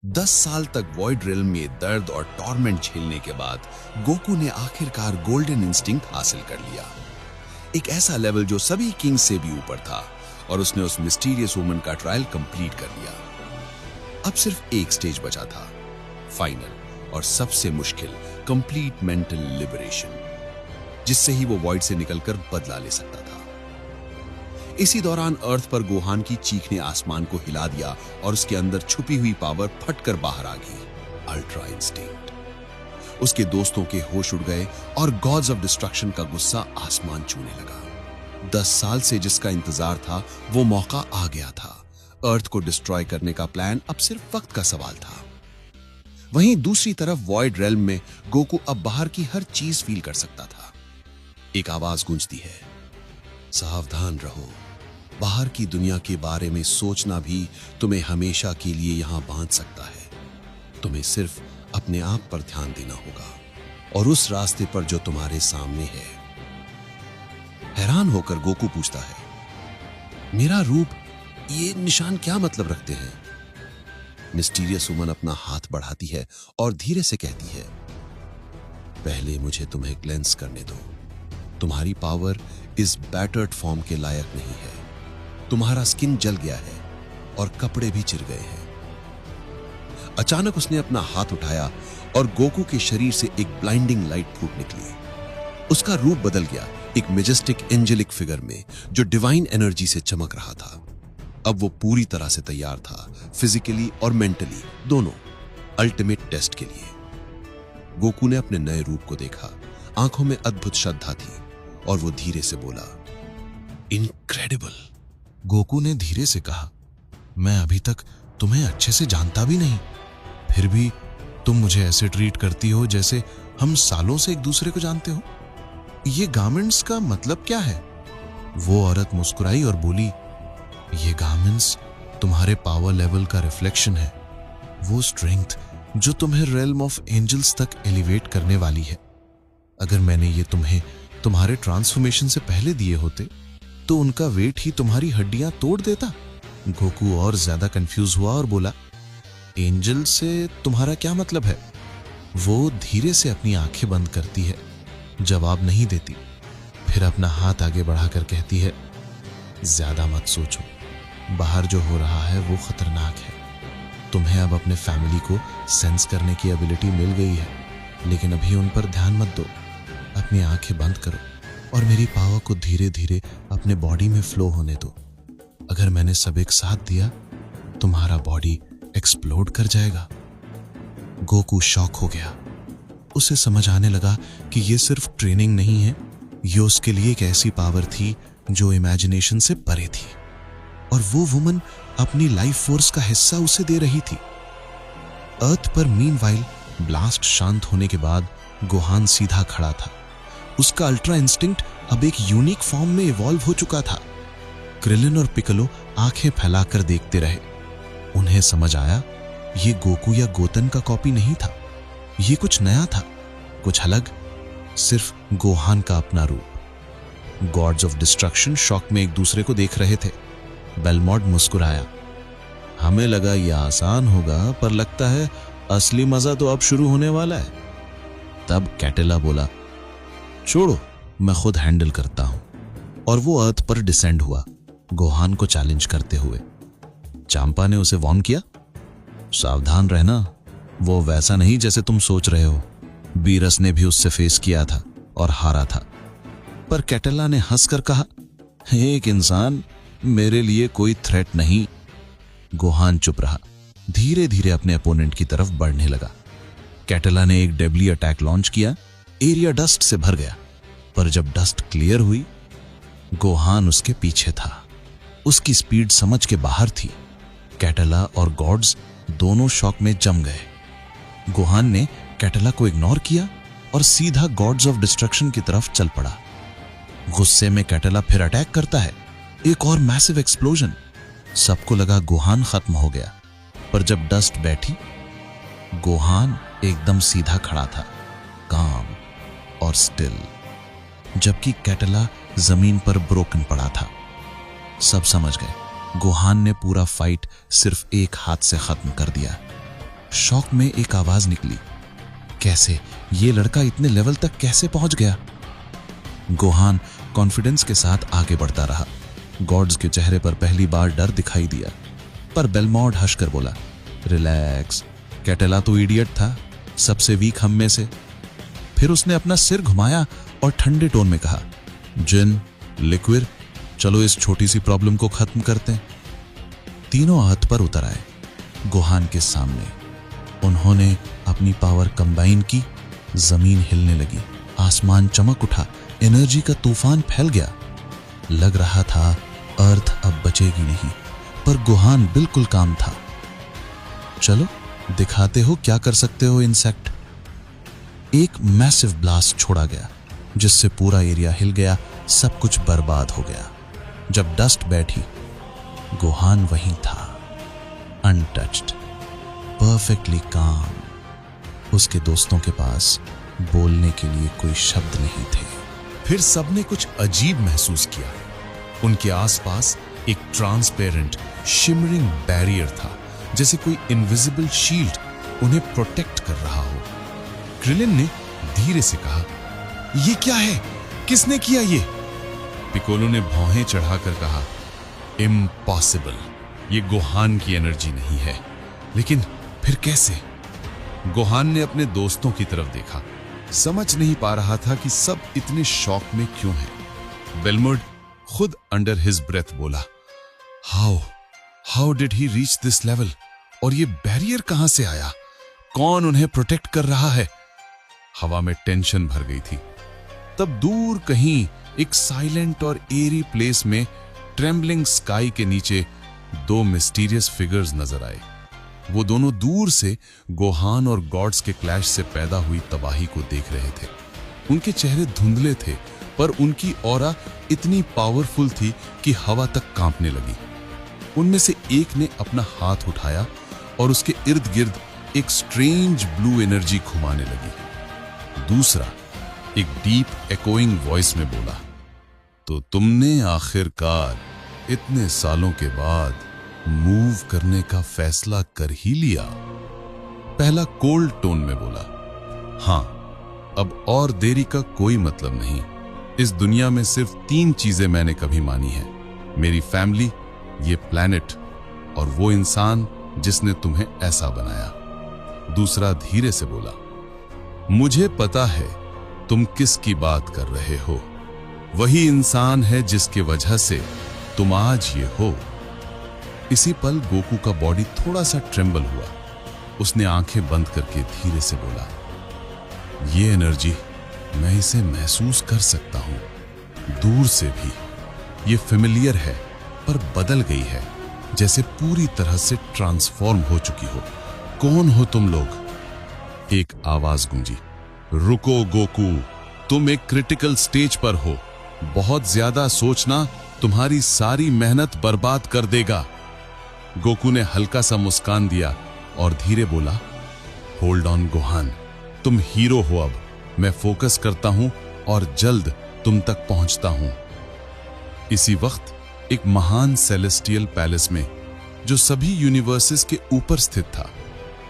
10 साल तक void realm में दर्द और टॉर्मेंट झेलने के बाद गोकू ने आखिरकार गोल्डन इंस्टिंक्ट हासिल कर लिया। एक ऐसा लेवल जो सभी किंग्स से भी ऊपर था, और उसने उस मिस्टीरियस वुमन का ट्रायल कंप्लीट कर लिया। अब सिर्फ एक स्टेज बचा था, फाइनल और सबसे मुश्किल, कंप्लीट मेंटल लिबरेशन, जिससे ही वो वॉइड से निकलकर बदला ले सकता था। इसी दौरान अर्थ पर गोहान की चीख ने आसमान को हिला दिया और उसके अंदर छुपी हुई पावर फटकर बाहर आ गई, अल्ट्रा इंस्टिंक्ट। उसके दोस्तों के होश उड़ गए और गॉड्स ऑफ डिस्ट्रक्शन का गुस्सा आसमान छूने लगा। 10 साल से जिसका इंतजार था वो मौका आ गया था। अर्थ को डिस्ट्रॉय करने का प्लान अब सिर्फ वक्त का सवाल था। वहीं दूसरी तरफ वॉइड रेल्म में गोकू अब बाहर की हर चीज फील कर सकता था। एक आवाज गूंजती है, सावधान रहो, बाहर की दुनिया के बारे में सोचना भी तुम्हें हमेशा के लिए यहां बांध सकता है। तुम्हें सिर्फ अपने आप पर ध्यान देना होगा और उस रास्ते पर जो तुम्हारे सामने है। हैरान होकर गोकू पूछता है, मेरा रूप, ये निशान क्या मतलब रखते हैं? मिस्टीरियस वुमन अपना हाथ बढ़ाती है और धीरे से कहती है, पहले मुझे तुम्हें क्लेंस करने दो। तुम्हारी पावर इस बैटर्ड फॉर्म के लायक नहीं है। तुम्हारा स्किन जल गया है और कपड़े भी चिर गए हैं। अचानक उसने अपना हाथ उठाया और गोकू के शरीर से एक ब्लाइंडिंग लाइट फूट निकली। उसका रूप बदल गया, एक मेजेस्टिक एंजेलिक फिगर में जो डिवाइन एनर्जी से चमक रहा था। अब वो पूरी तरह से तैयार था, फिजिकली और मेंटली दोनों, अल्टीमेट टेस्ट के लिए। गोकू ने अपने नए रूप को देखा, आंखों में अद्भुत श्रद्धा थी और वो धीरे से बोला, इनक्रेडिबल। गोकू ने धीरे से कहा, मैं अभी तक तुम्हें अच्छे से जानता भी नहीं, फिर भी तुम मुझे ऐसे ट्रीट करती हो जैसे हम सालों से एक दूसरे को जानते हो। ये गारमेंट्स का मतलब क्या है? वो औरत मुस्कुराई और बोली, ये गारमेंट्स तुम्हारे पावर लेवल का रिफ्लेक्शन है, वो स्ट्रेंथ जो तुम्हें रेल्म ऑफ एंजल्स तक एलिवेट करने वाली है। अगर मैंने ये तुम्हें तुम्हारे ट्रांसफॉर्मेशन से पहले दिए होते तो उनका वेट ही तुम्हारी हड्डियां तोड़ देता। गोकू और ज्यादा कंफ्यूज हुआ और बोला, एंजल से तुम्हारा क्या मतलब है? वो धीरे से अपनी आंखें बंद करती है, जवाब नहीं देती, फिर अपना हाथ आगे बढ़ाकर कहती है, ज्यादा मत सोचो, बाहर जो हो रहा है वो खतरनाक है। तुम्हें अब अपने फैमिली को सेंस करने की एबिलिटी मिल गई है, लेकिन अभी उन पर ध्यान मत दो। अपनी आंखें बंद करो और मेरी पावर को धीरे धीरे अपने बॉडी में फ्लो होने दो। अगर मैंने सब एक साथ दिया, तुम्हारा बॉडी एक्सप्लोड कर जाएगा। गोकू शॉक हो गया। उसे समझ आने लगा कि ये सिर्फ ट्रेनिंग नहीं है, ये उसके लिए एक ऐसी पावर थी जो इमेजिनेशन से परे थी, और वो वुमन अपनी लाइफ फोर्स का हिस्सा उसे दे रही थी। अर्थ पर मीनवाइल ब्लास्ट शांत होने के बाद गोहान सीधा खड़ा था। उसका अल्ट्रा इंस्टिंक्ट अब एक यूनिक फॉर्म में इवॉल्व हो चुका था। क्रिलिन और पिकलो आंखें फैलाकर देखते रहे। उन्हें समझ आया, ये गोकू या गोतन का कॉपी नहीं था, ये कुछ नया था, कुछ अलग, सिर्फ गोहान का अपना रूप। गॉड्स ऑफ डिस्ट्रक्शन शॉक में एक दूसरे को देख रहे थे। बेलमॉड मुस्कुराया, हमें लगा यह आसान होगा, पर लगता है असली मजा तो अब शुरू होने वाला है। तब कैटेला बोला, छोड़ो, मैं खुद हैंडल करता हूं, और वो अर्थ पर डिसेंड हुआ, गोहान को चैलेंज करते हुए। चांपा ने उसे वार्न किया, सावधान रहना, वो वैसा नहीं जैसे तुम सोच रहे हो। बीरस ने भी उससे फेस किया था और हारा था। पर कैटेला ने हंसकर कहा, एक इंसान, मेरे लिए कोई थ्रेट नहीं। गोहान चुप रहा, धीरे धीरे अपने अपोनेंट की तरफ बढ़ने लगा। कैटेला ने एक डेबली अटैक लॉन्च किया, एरिया डस्ट से भर गया, पर जब डस्ट क्लियर हुई, गोहान उसके पीछे था। उसकी स्पीड समझ के बाहर थी। कैटेला और गॉड्स दोनों शॉक में जम गए। गोहान ने कैटेला को इग्नोर किया और सीधा गॉड्स ऑफ डिस्ट्रक्शन की तरफ चल पड़ा। गुस्से में कैटेला फिर अटैक करता है, एक और मैसिव एक्सप्लोजन। सबको लगा गोहान खत्म हो गया, पर जब डस्ट बैठी, गोहान एकदम सीधा खड़ा था, काम और स्टिल, जबकि कैटेला जमीन पर ब्रोकन पड़ा था। सब समझ गए, गोहान ने पूरा फाइट सिर्फ एक हाथ से खत्म कर दिया। शॉक में एक आवाज निकली, कैसे? ये लड़का इतने लेवल तक कैसे पहुंच गया? गोहान कॉन्फिडेंस के साथ आगे बढ़ता रहा। गॉड्स के चेहरे पर पहली बार डर दिखाई दिया, पर बेलमोंड हंसकर बोला, रिलैक्स, कैटेला तो इडियट था, सबसे वीक हम में से। फिर उसने अपना सिर घुमाया और ठंडे टोन में कहा, जिन, लिक्विड, चलो इस छोटी सी प्रॉब्लम को खत्म करते हैं। तीनों हथ पर उतर आए गोहान के सामने। उन्होंने अपनी पावर कंबाइन की, जमीन हिलने लगी, आसमान चमक उठा, एनर्जी का तूफान फैल गया। लग रहा था अर्थ अब बचेगी नहीं, पर गोहान बिल्कुल काम था। चलो दिखाते हो क्या कर सकते हो इंसेक्ट। एक मैसिव ब्लास्ट छोड़ा गया जिससे पूरा एरिया हिल गया, सब कुछ बर्बाद हो गया। जब डस्ट बैठी, गोहान वहीं था, अनटच्ड, परफेक्टली काम। उसके दोस्तों के पास बोलने के लिए कोई शब्द नहीं थे। फिर सबने कुछ अजीब महसूस किया। उनके आसपास एक ट्रांसपेरेंट शिमरिंग बैरियर था, जैसे कोई इनविजिबल शील्ड उन्हें प्रोटेक्ट कर रहा हो। क्रिलिन ने धीरे से कहा, ये क्या है? किसने किया ये? पिकोलो ने भौहें चढ़ाकर कहा, इम्पॉसिबल, ये गोहान की एनर्जी नहीं है। लेकिन फिर कैसे? गोहान ने अपने दोस्तों की तरफ देखा, समझ नहीं पा रहा था कि सब इतने शॉक में क्यों हैं। बेलमोंड खुद अंडर हिज ब्रेथ बोला, how did he reach this level? और ये बैरियर कहां से आया? कौन उन्हें प्रोटेक्ट कर रहा है? हवा में टेंशन भर गई थी। तब दूर कहीं एक साइलेंट और एरी प्लेस में ट्रेम्बलिंग स्काई के नीचे दो मिस्टीरियस फिगर्स नजर आए। वो दोनों दूर से गोहान और गॉड्स के क्लैश से पैदा हुई तबाही को देख रहे थे। उनके चेहरे धुंधले थे, पर उनकी ऑरा इतनी पावरफुल थी कि हवा तक कांपने लगी। उनमें से एक ने अपना हाथ उठाया और उसके इर्द गिर्द एक स्ट्रेंज ब्लू एनर्जी घुमाने लगी। दूसरा एक डीप एकोइंग वॉइस में बोला, तो तुमने आखिरकार इतने सालों के बाद मूव करने का फैसला कर ही लिया। पहला कोल्ड टोन में बोला, हां, अब और देरी का कोई मतलब नहीं। इस दुनिया में सिर्फ 3 चीजें मैंने कभी मानी है, मेरी फैमिली, ये प्लैनेट और वो इंसान जिसने तुम्हें ऐसा बनाया। दूसरा धीरे से बोला, मुझे पता है तुम किसकी बात कर रहे हो। वही इंसान है जिसके वजह से तुम आज ये हो। इसी पल गोकू का बॉडी थोड़ा सा ट्रेम्बल हुआ। उसने आंखें बंद करके धीरे से बोला, ये एनर्जी, मैं इसे महसूस कर सकता हूं, दूर से भी। ये फेमिलियर है, पर बदल गई है, जैसे पूरी तरह से ट्रांसफॉर्म हो चुकी हो। कौन हो तुम लोग? एक आवाज गूंजी, रुको गोकू, तुम एक क्रिटिकल स्टेज पर हो। बहुत ज्यादा सोचना तुम्हारी सारी मेहनत बर्बाद कर देगा। गोकू ने हल्का सा मुस्कान दिया और धीरे बोला, होल्ड ऑन गोहान, तुम हीरो हो। अब मैं फोकस करता हूं और जल्द तुम तक पहुंचता हूं। इसी वक्त एक महान सेलेस्टियल पैलेस में, जो सभी यूनिवर्सेस के ऊपर स्थित था,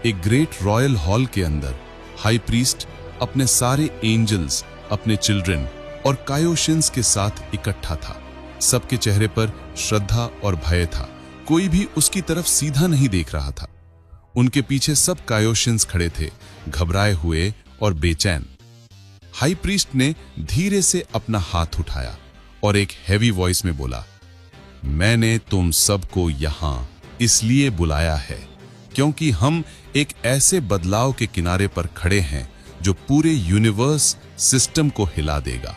एक ग्रेट रॉयल हॉल के अंदर हाई प्रीस्ट अपने सारे एंजल्स, अपने चिल्ड्रन और कायोशिन्स के साथ इकट्ठा था। सबके चेहरे पर श्रद्धा और भय था। कोई भी उसकी तरफ सीधा नहीं देख रहा था। उनके पीछे सब कायोशिन्स खड़े थे, घबराए हुए और बेचैन। हाई प्रीस्ट ने धीरे से अपना हाथ उठाया और एक हैवी वॉइस में बोला, मैंने तुम सबको यहां इसलिए बुलाया है क्योंकि हम एक ऐसे बदलाव के किनारे पर खड़े हैं जो पूरे यूनिवर्स सिस्टम को हिला देगा।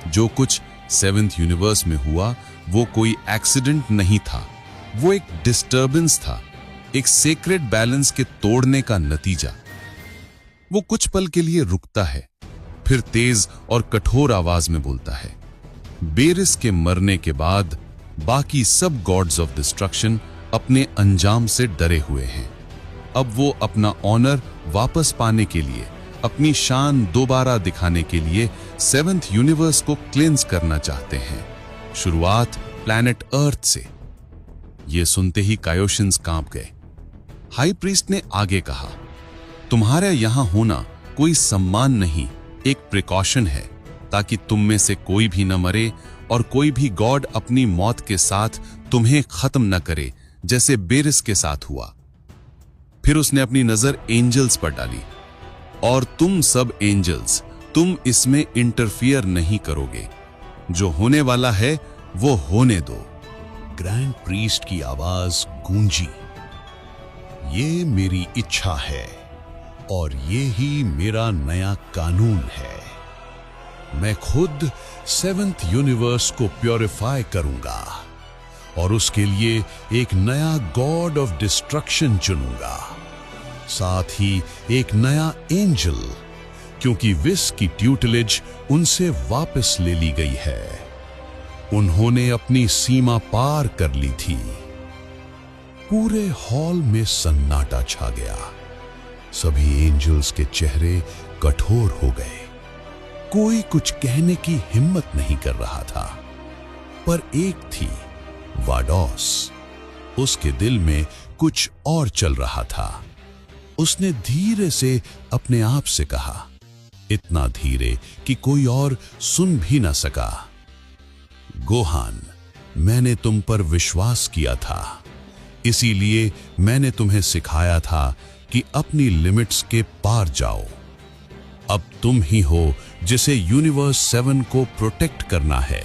जो कुछ 7th यूनिवर्स में हुआ वो कोई एक्सीडेंट नहीं था, वो एक डिस्टर्बेंस था, एक सेक्रेड बैलेंस के तोड़ने का नतीजा। वो कुछ पल के लिए रुकता है, फिर तेज और कठोर आवाज में बोलता है, बेरिस के मरने के बाद बाकी सब गॉड्स ऑफ डिस्ट्रक्शन अपने अंजाम से डरे हुए हैं। अब वो अपना ऑनर वापस पाने के लिए, अपनी शान दोबारा दिखाने के लिए 7th यूनिवर्स को क्लेंस करना चाहते हैं। शुरुआत प्लैनेट अर्थ से। ये सुनते ही कायोशिन्स कांप गए। हाई प्रीस्ट ने आगे कहा, तुम्हारा यहां होना कोई सम्मान नहीं, एक प्रिकॉशन है, ताकि तुम में से कोई भी न मरे और कोई भी गॉड अपनी मौत के साथ तुम्हें खत्म न करे, जैसे बेरिस के साथ हुआ। फिर उसने अपनी नजर एंजल्स पर डाली, और तुम सब एंजल्स, तुम इसमें इंटरफियर नहीं करोगे, जो होने वाला है वो होने दो। ग्रैंड प्रीस्ट की आवाज गूंजी, ये मेरी इच्छा है और ये ही मेरा नया कानून है। मैं खुद 7th यूनिवर्स को प्योरीफाई करूंगा और उसके लिए एक नया गॉड ऑफ डिस्ट्रक्शन चुनूंगा, साथ ही एक नया एंजल, क्योंकि विस की ट्यूटलेज उनसे वापस ले ली गई है। उन्होंने अपनी सीमा पार कर ली थी। पूरे हॉल में सन्नाटा छा गया। सभी एंजल्स के चेहरे कठोर हो गए। कोई कुछ कहने की हिम्मत नहीं कर रहा था। पर एक थी, वाडोस। उसके दिल में कुछ और चल रहा था। उसने धीरे से अपने आप से कहा, इतना धीरे कि कोई और सुन भी ना सका, गोहान, मैंने तुम पर विश्वास किया था, इसीलिए मैंने तुम्हें सिखाया था कि अपनी लिमिट्स के पार जाओ। अब तुम ही हो जिसे यूनिवर्स 7 को प्रोटेक्ट करना है,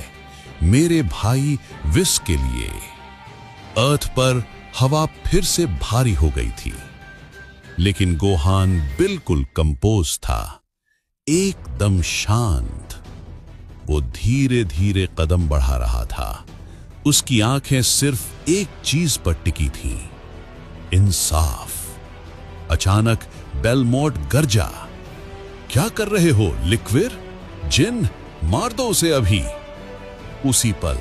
मेरे भाई विस के लिए। अर्थ पर हवा फिर से भारी हो गई थी, लेकिन गोहान बिल्कुल कंपोज था, एकदम शांत। वो धीरे धीरे कदम बढ़ा रहा था। उसकी आंखें सिर्फ एक चीज पर टिकी थीं, इंसाफ। अचानक बेलमोट गरजा, क्या कर रहे हो लिक्विर? जिन, मार दो उसे अभी। उसी पल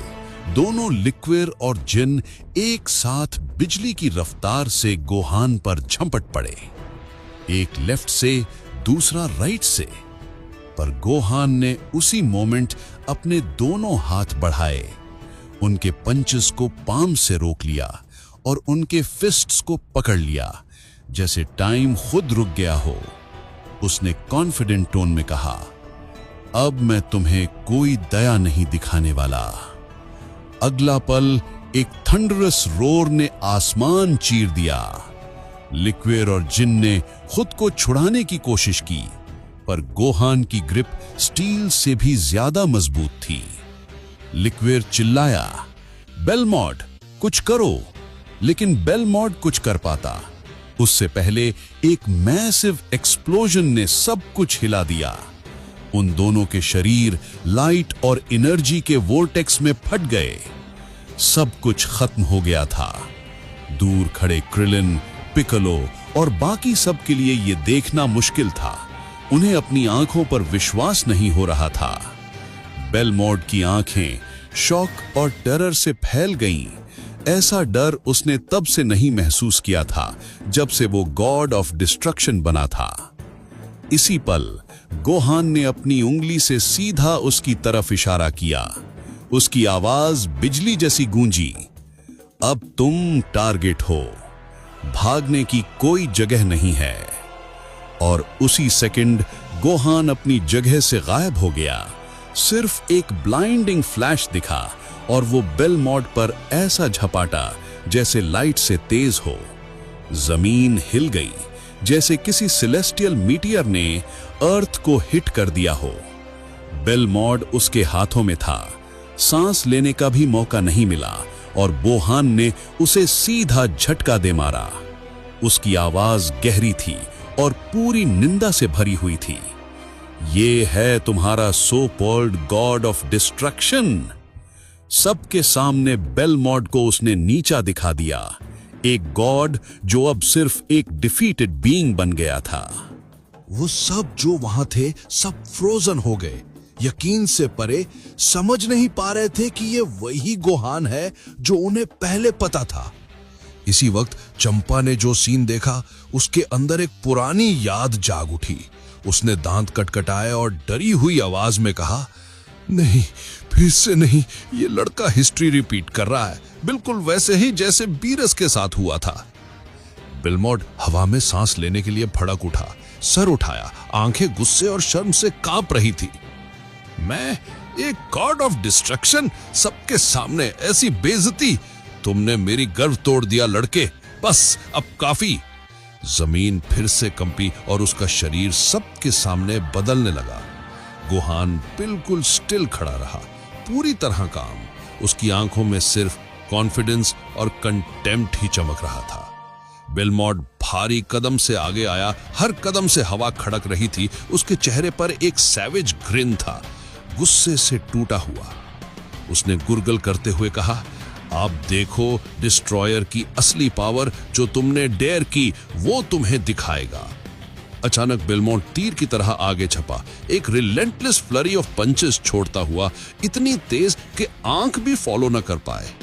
दोनों लिक्विर और जिन एक साथ बिजली की रफ्तार से गोहान पर झपट पड़े, एक लेफ्ट से दूसरा राइट से। पर गोहान ने उसी मोमेंट अपने दोनों हाथ बढ़ाए, उनके पंचेस को पाम से रोक लिया और उनके फिस्ट्स को पकड़ लिया, जैसे टाइम खुद रुक गया हो। उसने कॉन्फिडेंट टोन में कहा, अब मैं तुम्हें कोई दया नहीं दिखाने वाला। अगला पल एक थंडरस रोर ने आसमान चीर दिया। लिक्विर और जिन ने खुद को छुड़ाने की कोशिश की, पर गोहान की ग्रिप स्टील से भी ज्यादा मजबूत थी। लिक्विर चिल्लाया, बेलमोट कुछ करो, लेकिन बेलमोट कुछ कर पाता उससे पहले एक मैसिव एक्सप्लोजन ने सब कुछ हिला दिया। उन दोनों के शरीर लाइट और एनर्जी के वोर्टेक्स में फट गए। सब कुछ खत्म हो गया था। दूर खड़े क्रिलिन, पिकोलो और बाकी सब के लिए यह देखना मुश्किल था। उन्हें अपनी आंखों पर विश्वास नहीं हो रहा था। बेलमोट की आंखें शॉक और टेरर से फैल गईं। ऐसा डर उसने तब से नहीं महसूस किया था जब से वो गॉड ऑफ डिस्ट्रक्शन बना था। इसी पल गोहान ने अपनी उंगली से सीधा उसकी तरफ इशारा किया। उसकी आवाज बिजली जैसी गूंजी, अब तुम टारगेट हो, भागने की कोई जगह नहीं है। और उसी सेकंड गोहान अपनी जगह से गायब हो गया। सिर्फ एक ब्लाइंडिंग फ्लैश दिखा और वो बेलमोट पर ऐसा झपाटा जैसे लाइट से तेज हो। जमीन हिल गई, जैसे किसी सेलेस्टियल मीटियर ने अर्थ को हिट कर दिया हो। बेलमोट उसके हाथों में था। सांस लेने का भी मौका नहीं मिला और गोहान ने उसे सीधा झटका दे मारा। उसकी आवाज गहरी थी और पूरी निंदा से भरी हुई थी। ये है तुम्हारा so called God of destruction. सबके सामने बेलमोट को उसने नीचा दिखा दिया, एक गॉड जो अब सिर्फ एक डिफीटेड बीइंग बन गया था। वो सब जो वहां थे सब फ्रोजन हो गए, यकीन से परे। समझ नहीं पा रहे थे कि ये वही गोहान है जो उन्हें पहले पता था। इसी वक्त चंपा ने जो सीन देखा, उसके अंदर एक पुरानी याद जाग उठी। उसने दांत कटकटाए और डरी हुई आवाज में कहा, नहीं, फिर से नहीं। ये लड़का हिस्ट्री रिपीट कर रहा है, बिल्कुल वैसे ही जैसे बीरस के साथ हुआ था। बिलमॉड हवा में सांस लेने के लिए भड़क उठा, सर उठाया, आंखें गुस्से और शर्म से कांप रही थी। मैं एक गॉड ऑफ डिस्ट्रक्शन, सबके सामने ऐसी बेइज्जती, तुमने मेरी गर्व तोड़ दिया लड़के, बस अब काफी। जमीन फिर से कंपी और उसका शरीर सबके सामने बदलने लगा। गुहान बिल्कुल स्टिल खड़ा रहा, पूरी तरह काम। उसकी आंखों में सिर्फ कॉन्फिडेंस और कंटेम्प्ट ही चमक रहा था। बिलमॉड भारी कदम से आगे आया, हर कदम से हवा खड़क रही थी। उसके चेहरे पर एक सैवेज ग्रिन था, गुस्से से टूटा हुआ। उसने गुर्गल करते हुए कहा, आप देखो डिस्ट्रॉयर की असली पावर, जो तुमने डेयर की वो तुम्हें दिखाएगा। अचानक बिलमॉड तीर की तरह आगे छपा, एक रिलेंटलेस फ्लरी ऑफ पंचेस छोड़ता हुआ, इतनी तेज कि आंख भी फॉलो न कर पाए।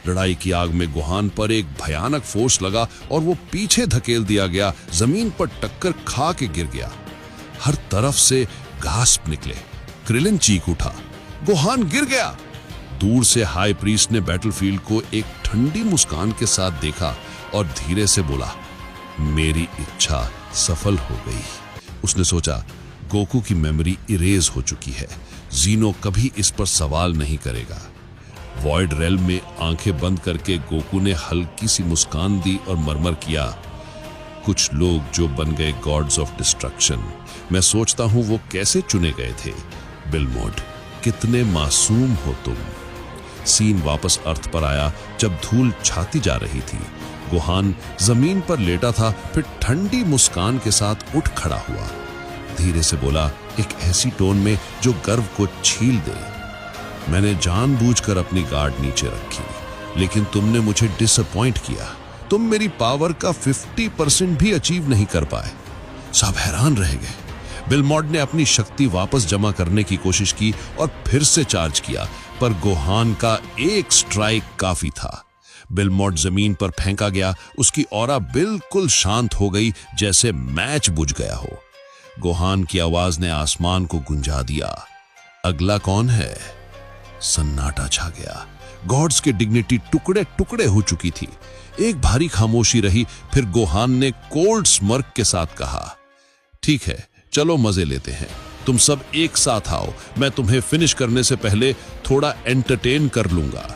लड़ाई की आग में गुहान पर एक भयानक फोर्स लगा और वो पीछे धकेल दिया गया, जमीन पर टक्कर खा के गिर गया। हर तरफ से गास्प निकले। क्रिलिन चीख उठा, गुहान गिर गया। दूर से हाई प्रीस्ट ने बैटलफील्ड को एक ठंडी मुस्कान के साथ देखा और धीरे से बोला, मेरी इच्छा सफल हो गई। उसने सोचा, गोकू की मेमोरी इरेज हो चुकी है, जीनो कभी इस पर सवाल नहीं करेगा। वॉइड रेल्म में आंखें बंद करके गोकू ने हल्की सी मुस्कान दी और मरमर किया, कुछ लोग जो बन गए गॉड्स ऑफ डिस्ट्रक्शन, मैं सोचता हूं वो कैसे चुने गए थे। बिलमॉड, कितने मासूम हो तुम। सीन वापस अर्थ पर आया जब धूल छाती जा रही थी। गुहान जमीन पर लेटा था, फिर ठंडी मुस्कान के साथ उठ खड़ा हुआ। धीरे से बोला, एक ऐसी टोन में जो गर्व को छील दे, मैंने जानबूझकर अपनी गार्ड नीचे रखी, लेकिन तुमने मुझे डिसअपॉइंट किया। तुम मेरी पावर का 50% भी अचीव नहीं कर पाए। सब हैरान रह गए। बिलमॉड ने अपनी शक्ति वापस जमा करने की कोशिश की और फिर से चार्ज किया, पर गुहान का एक स्ट्राइक काफी था। बिलमॉड जमीन पर फेंका गया, उसकी ऑरा बिल्कुल शांत हो गई, जैसे मैच बुझ गया हो। गुहान की आवाज ने आसमान को गुंजा दिया, अगला कौन है? सन्नाटा छा गया। गॉड्स की डिग्निटी टुकड़े टुकड़े हो चुकी थी। एक भारी खामोशी रही, फिर गुहान ने कोल्ड स्मर्क के साथ कहा, ठीक है, चलो मजे लेते हैं। तुम सब एक साथ आओ, मैं तुम्हें फिनिश करने से पहले थोड़ा एंटरटेन कर लूंगा।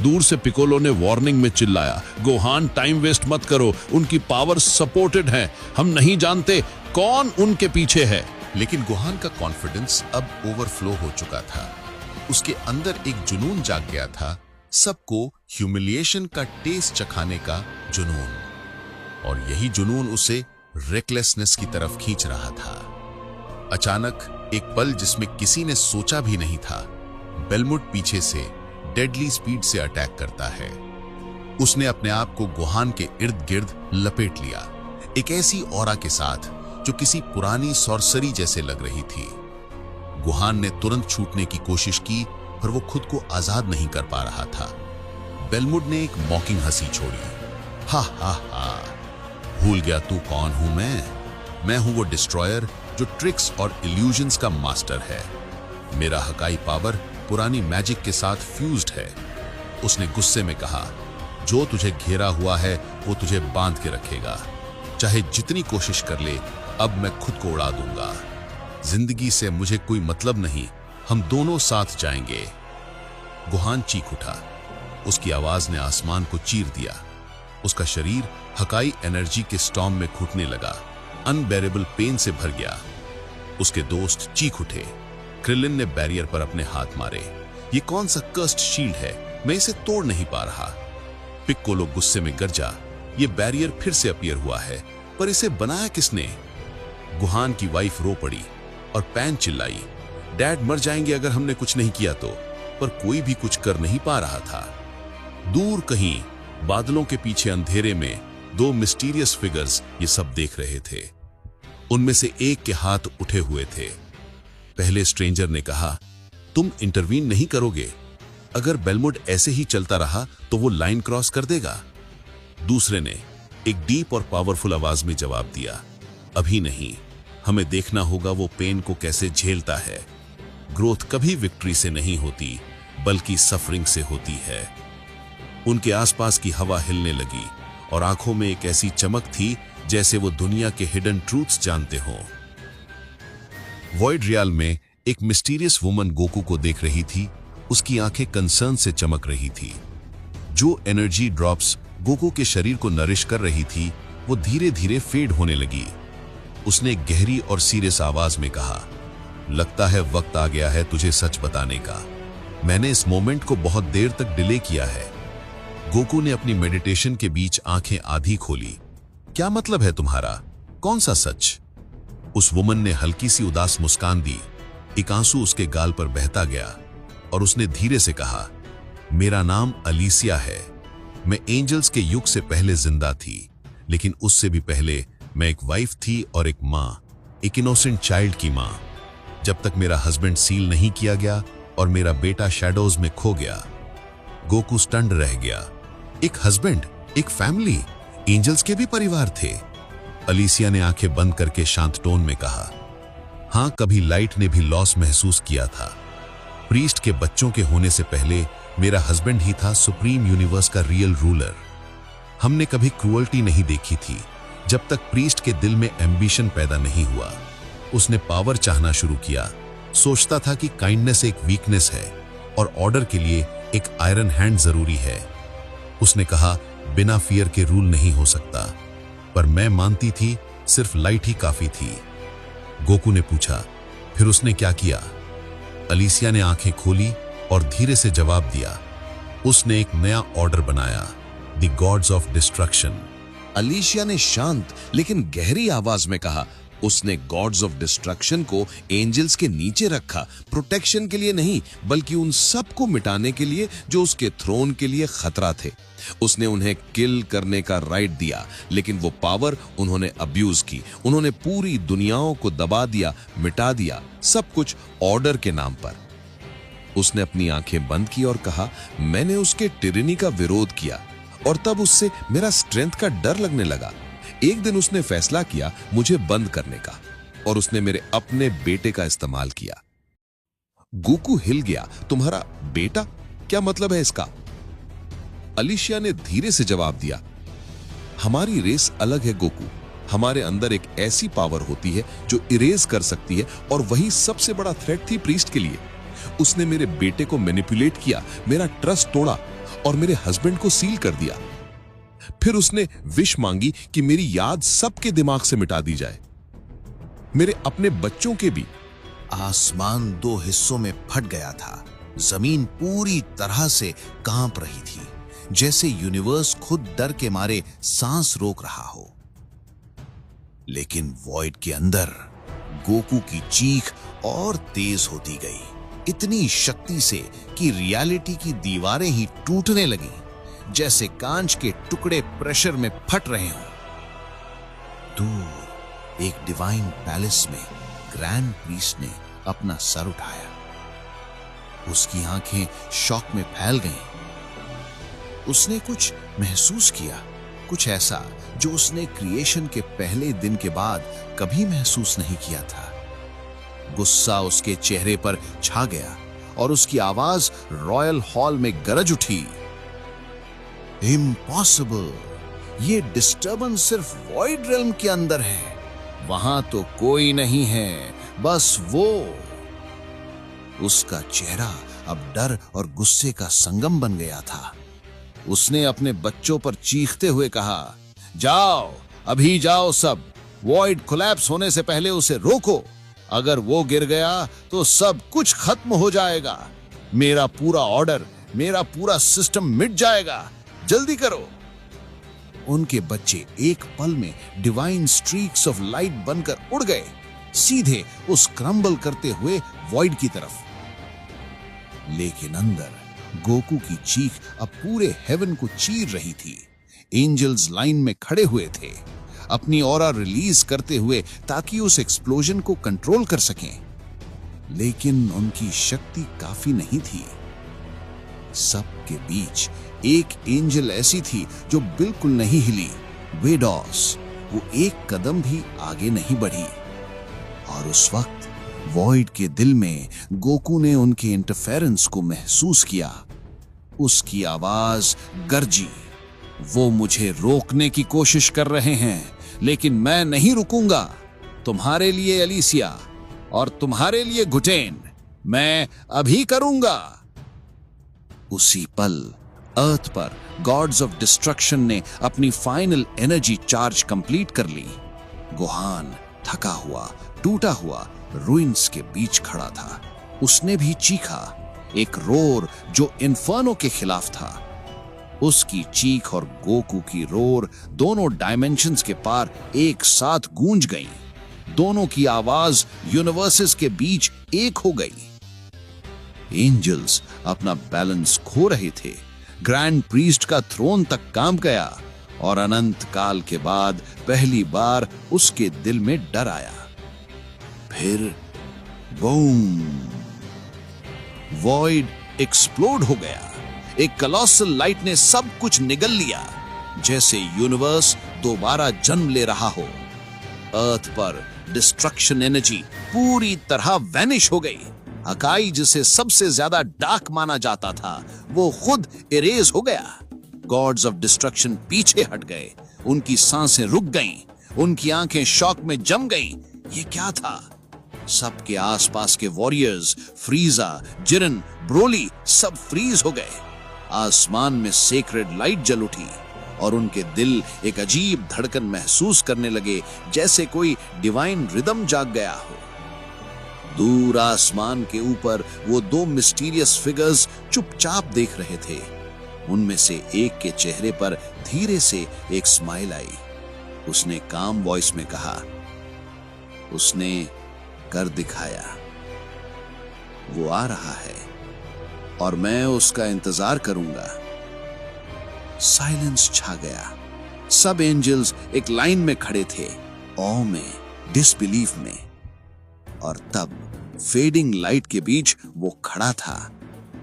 दूर से पिकोलो ने वार्निंग में चिल्लाया, गुहान टाइम वेस्ट मत करो, उनकी पावर सपोर्टेड है, हम नहीं जानते कौन उनके पीछे है। लेकिन गुहान का कॉन्फिडेंस अब ओवरफ्लो हो चुका था। उसके अंदर एक जुनून जाग गया था, सबको ह्यूमिलिएशन का टेस्ट चखाने का जुनून, और यही जुनून उसे रेकलेसनेस की तरफ खींच रहा था। अचानक एक पल जिसमें किसी ने सोचा भी नहीं था, बेलमुड पीछे से डेडली स्पीड से अटैक करता है। उसने अपने आप को गुहान के इर्द गिर्द लपेट लिया, एक ऐसी ऑरा के साथ जो किसी पुरानी सॉर्सरी जैसे लग रही थी। गुहान ने तुरंत छूटने की कोशिश की, पर वो खुद को आजाद नहीं कर पा रहा था। बेलमुड ने एक मॉकिंग हंसी छोड़ी, हा हा हा, भूल गया तू कौन हूं मैं हूं वो डिस्ट्रॉयर जो ट्रिक्स और इल्यूजन्स का मास्टर है। मेरा हकाई पावर पुरानी मैजिक के साथ फ्यूज्ड है। उसने गुस्से में कहा, जो तुझे घेरा हुआ है वो तुझे बांध के रखेगा, चाहे जितनी कोशिश कर ले, अब मैं खुद को उड़ा दूंगा। जिंदगी से मुझे कोई मतलब नहीं, हम दोनों साथ जाएंगे। गुहान चीख उठा, उसकी आवाज ने आसमान को चीर दिया। उसका शरीर हकाई एनर्जी के स्टॉर्म में घुटने लगा, अनबेरेबल पेन से भर गया। उसके दोस्त चीख उठे। क्रिलिन ने बैरियर पर अपने हाथ मारे, ये कौन सा कर्स्ड शील्ड है, मैं इसे तोड़ नहीं पा रहा। पिक्कोलो गुस्से में गरजा, ये बैरियर फिर से अपीयर हुआ है, पर इसे बनाया किसने? गुहान की वाइफ रो पड़ी और पैन चिल्लाई, डैड मर जाएंगे अगर हमने कुछ नहीं किया तो। पर कोई भी कुछ कर नहीं पा रहा था। दूर कहीं बादलों के पीछे अंधेरे में दो मिस्टीरियस फिगर्स ये सब देख रहे थे। उनमें से एक के हाथ उठे हुए थे। पहले स्ट्रेंजर ने कहा, तुम इंटरवीन नहीं करोगे? अगर बेलमुड ऐसे ही चलता रहा तो वो लाइन क्रॉस कर देगा। दूसरे ने एक डीप और पावरफुल आवाज में जवाब दिया, अभी नहीं, हमें देखना होगा वो पेन को कैसे झेलता है। ग्रोथ कभी विक्ट्री से नहीं होती, बल्कि सफरिंग से होती है। उनके आसपास की हवा हिलने लगी और आंखों में एक ऐसी चमक थी जैसे वो दुनिया के हिडन ट्रूथ्स जानते हों। वॉइड रियल में एक मिस्टीरियस वुमन गोकू को देख रही थी। उसकी आंखें कंसर्न से चमक रही थी। जो एनर्जी ड्रॉप्स गोकू के शरीर को नरिश कर रही थी वो धीरे धीरे फेड होने लगी। उसने एक गहरी और सीरियस आवाज में कहा, लगता है वक्त आ गया है तुझे सच बताने का। मैंने इस मोमेंट को बहुत देर तक डिले किया है। गोकू ने अपनी मेडिटेशन के बीच आंखें आधी खोली। क्या मतलब है तुम्हारा? कौन सा सच? उस वुमन ने हल्की सी उदास मुस्कान दी। एक आंसू उसके गाल पर बहता गया और उसने धीरे से कहा, मेरा नाम अलीसिया है। मैं एंजल्स के युग से पहले जिंदा थी, लेकिन उससे भी पहले मैं एक वाइफ थी और एक मां, एक इनोसेंट चाइल्ड की मां। जब तक मेरा हस्बैंड सील नहीं किया गया और मेरा बेटा शैडोज में खो गया। गोकू स्टन्ड रह गया। एक हस्बैंड, एक फैमिली, एंजल्स के भी परिवार थे। अलीसिया ने आंखें बंद करके शांत टोन में कहा, हां, कभी लाइट ने भी लॉस महसूस किया था। प्रीस्ट के बच्चों के होने से पहले मेरा हस्बैंड ही था सुप्रीम यूनिवर्स का रियल रूलर। हमने कभी क्रूअल्टी नहीं देखी थी जब तक प्रीस्ट के दिल में एम्बिशन पैदा नहीं हुआ। उसने पावर चाहना शुरू किया। सोचता था कि काइंडनेस एक वीकनेस है और ऑर्डर के लिए एक आयरन हैंड जरूरी है। उसने कहा, बिना फियर के रूल नहीं हो सकता। पर मैं मानती थी सिर्फ लाइट ही काफी थी। गोकू ने पूछा, फिर उसने क्या किया? अलीसिया ने आंखें खोली और धीरे से जवाब दिया, उसने एक नया ऑर्डर बनाया, द गॉड्स ऑफ डिस्ट्रक्शन। अलीशिया ने शांत लेकिन गहरी आवाज में कहा, उसने गॉड्स ऑफ डिस्ट्रक्शन को एंजल्स के नीचे रखा, प्रोटेक्शन के लिए नहीं बल्कि उन सब को मिटाने के लिए जो उसके थ्रोन के लिए खतरा थे। उसने उन्हें किल करने का राइट दिया, लेकिन वो पावर उन्होंने अब्यूज की। उन्होंने पूरी दुनियाओं को दबा दिया, मिटा दिया, सब कुछ ऑर्डर के नाम पर। उसने अपनी आंखें बंद की और कहा, मैंने उसके टिरनी का विरोध किया और तब उससे मेरा स्ट्रेंथ का डर लगने लगा। एक दिन उसने फैसला किया मुझे बंद करने का और उसने मेरे अपने बेटे का इस्तेमाल किया। गोकू हिल गया। तुम्हारा बेटा? क्या मतलब है इसका? अलीशिया ने धीरे से जवाब दिया, हमारी रेस अलग है गोकू। हमारे अंदर एक ऐसी पावर होती है जो इरेज कर सकती है और वही सबसे बड़ा थ्रेट थी प्रीस्ट के लिए। उसने मेरे बेटे को मैनिपुलेट किया, मेरा ट्रस्ट तोड़ा और मेरे हस्बैंड को सील कर दिया। फिर उसने विश मांगी कि मेरी याद सबके दिमाग से मिटा दी जाए, मेरे अपने बच्चों के भी। आसमान दो हिस्सों में फट गया था। जमीन पूरी तरह से कांप रही थी, जैसे यूनिवर्स खुद डर के मारे सांस रोक रहा हो। लेकिन वॉइड के अंदर गोकू की चीख और तेज होती गई, इतनी शक्ति से कि रियलिटी की दीवारें ही टूटने लगी, जैसे कांच के टुकड़े प्रेशर में फट रहे हों। दूर एक डिवाइन पैलेस में ग्रैंड प्रीस्ट ने अपना सर उठाया। उसकी आंखें शॉक में फैल गईं। उसने कुछ महसूस किया, कुछ ऐसा जो उसने क्रिएशन के पहले दिन के बाद कभी महसूस नहीं किया था। गुस्सा उसके चेहरे पर छा गया और उसकी आवाज रॉयल हॉल में गरज उठी, इम्पॉसिबल! ये डिस्टर्बेंस सिर्फ वॉइड रेल्म के अंदर है, वहां तो कोई नहीं है, बस वो। उसका चेहरा अब डर और गुस्से का संगम बन गया था। उसने अपने बच्चों पर चीखते हुए कहा, जाओ, अभी जाओ सब, वॉइड कोलैप्स होने से पहले उसे रोको। अगर वो गिर गया तो सब कुछ खत्म हो जाएगा। मेरा पूरा ऑर्डर, मेरा पूरा सिस्टम मिट जाएगा। जल्दी करो। उनके बच्चे एक पल में डिवाइन स्ट्रीक्स ऑफ लाइट बनकर उड़ गए, सीधे उस क्रम्बल करते हुए वॉइड की तरफ। लेकिन अंदर गोकू की चीख अब पूरे हेवन को चीर रही थी। एंजल्स लाइन में खड़े हुए थे, अपनी ऑरा रिलीज करते हुए ताकि उस एक्सप्लोजन को कंट्रोल कर सकें। लेकिन उनकी शक्ति काफी नहीं थी। सबके बीच एक एंजल ऐसी थी जो बिल्कुल नहीं हिली, वेडॉस। वो एक कदम भी आगे नहीं बढ़ी। और उस वक्त वॉइड के दिल में गोकू ने उनके इंटरफेरेंस को महसूस किया। उसकी आवाज गरजी, वो मुझे रोकने की कोशिश कर रहे हैं, लेकिन मैं नहीं रुकूंगा। तुम्हारे लिए एलिसिया और तुम्हारे लिए गुटेन, मैं अभी करूंगा। उसी पल अर्थ पर गॉड्स ऑफ डिस्ट्रक्शन ने अपनी फाइनल एनर्जी चार्ज कंप्लीट कर ली। गोहान थका हुआ, टूटा हुआ रुइंस के बीच खड़ा था। उसने भी चीखा, एक रोर जो इन्फर्नो के खिलाफ था। उसकी चीख और गोकू की रोर दोनों डायमेंशंस के पार एक साथ गूंज गई। दोनों की आवाज यूनिवर्सेस के बीच एक हो गई। एंजल्स अपना बैलेंस खो रहे थे। ग्रैंड प्रीस्ट का थ्रोन तक कांप गया और अनंत काल के बाद पहली बार उसके दिल में डर आया। फिर बूम, वॉइड एक्सप्लोड हो गया। एक कॉलोसल लाइट ने सब कुछ निगल लिया, जैसे यूनिवर्स दोबारा जन्म ले रहा हो। अर्थ पर डिस्ट्रक्शन एनर्जी पूरी तरह वैनिश हो गई। अकाई, जिसे सबसे ज्यादा डार्क माना जाता था, वो खुद इरेज हो गया। गॉड्स ऑफ डिस्ट्रक्शन पीछे हट गए। उनकी सांसें रुक गईं, उनकी आंखें शॉक में जम गईं। ये क्या था? सबके आसपास के वॉरियर्स, फ्रीजा, जिरन, ब्रोली सब फ्रीज हो गए। आसमान में सेक्रेड लाइट जल उठी और उनके दिल एक अजीब धड़कन महसूस करने लगे, जैसे कोई डिवाइन रिदम जाग गया हो। दूर आसमान के ऊपर वो दो मिस्टीरियस फिगर्स चुपचाप देख रहे थे। उनमें से एक के चेहरे पर धीरे से एक स्माइल आई। उसने काम वॉइस में कहा, उसने कर दिखाया। वो आ रहा है और मैं उसका इंतजार करूंगा। साइलेंस छा गया। सब एंजल्स एक लाइन में खड़े थे, ऑ में, डिसबिलीफ में। और तब फेडिंग लाइट के बीच वो खड़ा था।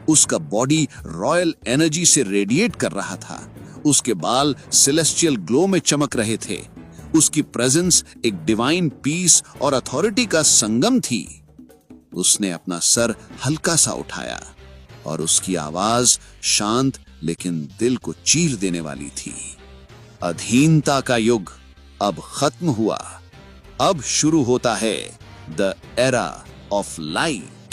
उसका बॉडी रॉयल एनर्जी से रेडिएट कर रहा था। उसके बाल सेलेस्टियल ग्लो में चमक रहे थे। उसकी प्रेजेंस एक डिवाइन पीस और अथॉरिटी का संगम थी। उसने अपना सर हल्का सा उठाया और उसकी आवाज शांत लेकिन दिल को चीर देने वाली थी। अधीनता का युग अब खत्म हुआ। अब शुरू होता है द एरा ऑफ लाइट।